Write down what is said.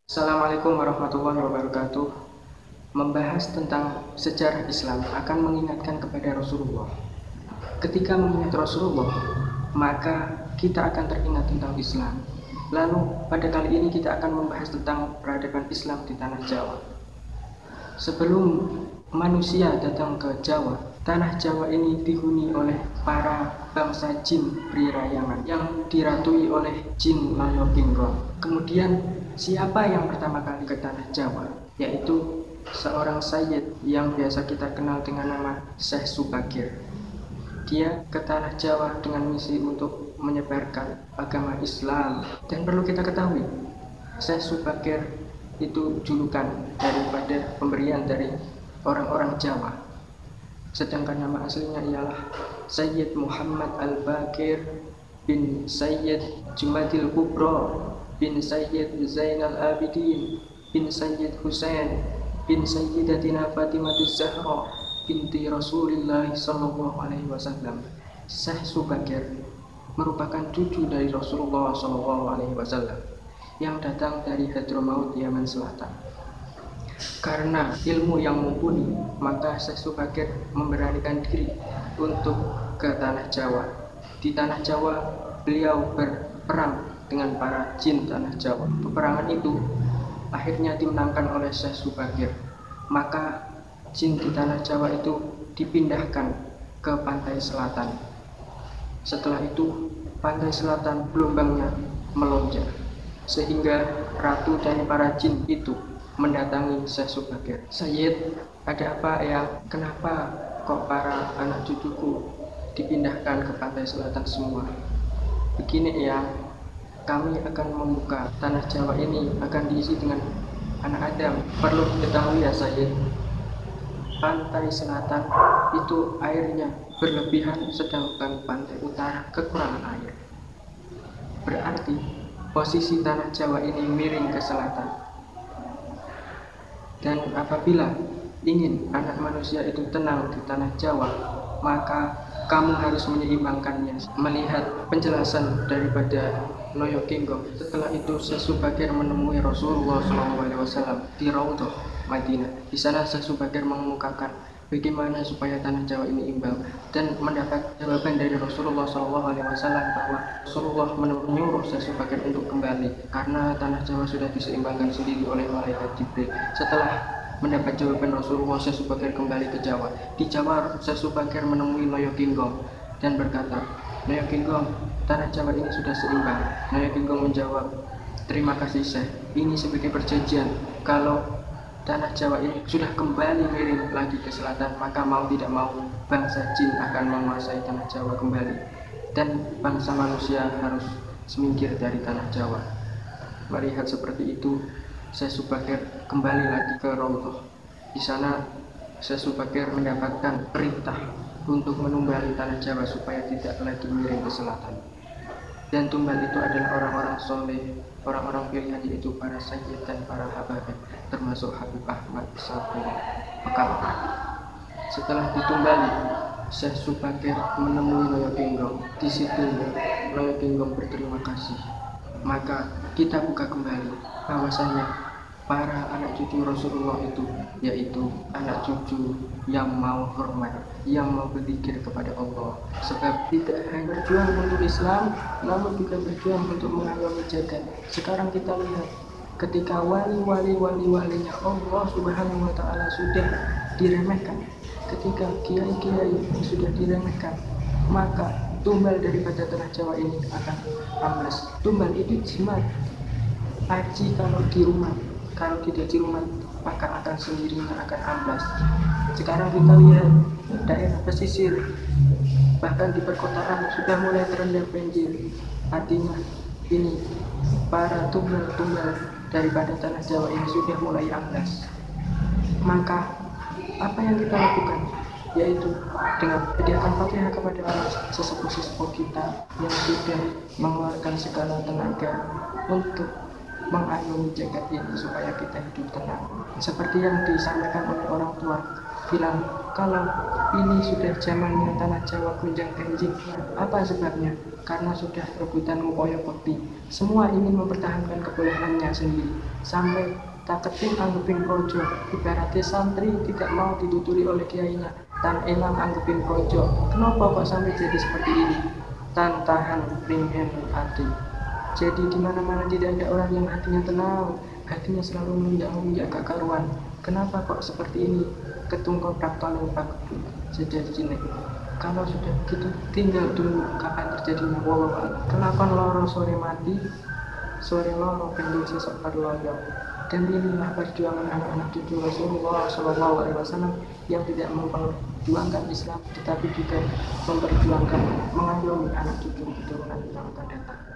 Assalamualaikum warahmatullahi wabarakatuh. Membahas tentang sejarah Islam akan mengingatkan kepada Rasulullah. Ketika mengingat Rasulullah, maka kita akan teringat tentang Islam. Lalu pada kali ini kita akan membahas tentang peradaban Islam di tanah Jawa. Sebelum manusia datang ke Jawa, tanah Jawa ini dihuni oleh para bangsa jin Prirayangan yang diratui oleh jin Layokingro. Kemudian siapa yang pertama kali ke tanah Jawa? Yaitu seorang sayyid yang biasa kita kenal dengan nama Syekh Subagir. Dia ke tanah Jawa dengan misi untuk menyebarkan agama Islam. Dan perlu kita ketahui, Syekh Subagir itu julukan daripada pemberian dari orang-orang Jawa. Sedangkan nama aslinya ialah Sayyid Muhammad Al-Bakir bin Sayyid Jumadil Kubro bin Sayyid Zainal Abidin bin Sayyid Husain bin Sayyidatina Fatimatus Zahra binti Rasulullah sallallahu alaihi wasallam. Syekh Subagir merupakan cucu dari Rasulullah sallallahu alaihi wasallam yang datang dari Hadramaut, Yaman Selatan. Karena ilmu yang mumpuni, maka Syekh Subagir memberanikan diri untuk ke tanah Jawa. Di tanah Jawa, beliau berperang dengan para jin tanah Jawa. Peperangan itu akhirnya dimenangkan oleh Syekh Subagir. Maka jin di tanah Jawa itu dipindahkan ke pantai selatan. Setelah itu, pantai selatan gelombangnya melonjak, sehingga ratu dari para jin itu mendatangi Syekh Subagir. Sayyid, ada apa ya? Kenapa kok para anak cucuku dipindahkan ke pantai selatan semua? Begini ya, kami akan membuka tanah Jawa ini akan diisi dengan anak Adam. Perlu diketahui ya Sayyid, pantai selatan itu airnya berlebihan, sedangkan pantai utara kekurangan air. Berarti posisi tanah Jawa ini miring ke selatan. Dan apabila ingin anak manusia itu tenang di tanah Jawa, maka kamu harus menyeimbangkannya. Melihat penjelasan daripada Layokinggo, setelah itu Syekh Subagir menemui Rasulullah SAW di Raudhah Madinah. Di sana Syekh Subagir mengemukakan bagaimana supaya tanah Jawa ini imbang, dan mendapat jawaban dari Rasulullah SAW bahwa Rasulullah menyuruh Syekh Subagir untuk kembali karena tanah Jawa sudah diseimbangkan sendiri oleh malaikat Jibril. Setelah mendapat jawaban Rasulullah, Syekh Subagir kembali ke Jawa. Di Jawa, Syekh Subagir menemui Layokinggo dan berkata, "Layokinggo, tanah Jawa ini sudah seimbang." Layokinggo menjawab, "Terima kasih Syekh, ini sebagai perjanjian kalau tanah Jawa ini sudah kembali miring lagi ke selatan, maka mau tidak mau bangsa jin akan menguasai tanah Jawa kembali, dan bangsa manusia harus semingkir dari tanah Jawa." Melihat seperti itu, Syekh Subagir kembali lagi ke Raudhah. Di sana Syekh Subagir mendapatkan perintah untuk menumbali tanah Jawa supaya tidak lagi miring ke selatan. Dan tumbal itu adalah orang-orang soleh, orang-orang pilihan, yaitu para sayyid dan para habib, termasuk Habib Ahmad Sabu Pekal. Setelah ditumbali, Syekh Subagir menemui Layokinggo. Di situ Layokinggo berterima kasih. Maka kita buka kembali bahwasanya para anak cucu Rasulullah itu, yaitu anak cucu yang mau hormat, yang mau berzikir kepada Allah. Sebab tidak hanya berjuang untuk Islam, namun juga berjuang untuk mengayomi jagat. Sekarang kita lihat, ketika walinya Allah Subhanahu wa Ta'ala sudah diremehkan, ketika kiai-kiai sudah diremehkan, maka tumbal daripada tanah Jawa ini akan ambles. Tumbal itu jimat. Haji kalau di rumah, kalau tidak di rumah, maka akan sendirinya akan amblas. Sekarang kita lihat daerah pesisir, bahkan di perkotaan sudah mulai terendam banjir. Artinya ini para tumbal-tumbal daripada tanah Jawa ini sudah mulai amblas. Maka apa yang kita lakukan? Yaitu dengan hadiahkan Fatihah kepada sesepuh-sesepuh kita yang sudah mengeluarkan segala tenaga untuk mengayomi jagat ini supaya kita hidup tenang. Seperti yang disampaikan oleh orang tua, bilang kalau ini sudah zamannya tanah Jawa gonjang ganjing. Apa sebabnya? Karena sudah rebutan ngoyo bekti. Semua ingin mempertahankan kebolehannya sendiri. Sampai tak keting anggeping projo, ibaratnya santri tidak mau dituturi oleh kiainya. Tan elang anggeping projo, kenapa kok sampai jadi seperti ini? Tan tahan ringen hati. Jadi di mana-mana tidak ada orang yang hatinya tenang, hatinya selalu menginjak gak karuan. Kenapa kok seperti ini? Ketung kotak tolong pak jadi cilik. Kalau sudah begitu tinggal tunggu kapan terjadinya walau. Kelakon loro sore mati, sore loro pendul sesok perloyo. Dan inilah perjuangan anak-anak cucu Rasulullah Shallallahu Alaihi Wasallam yang tidak memperjuangkan Islam, tetapi juga memperjuangkan mengayomi anak cucu keturunan yang akan datang.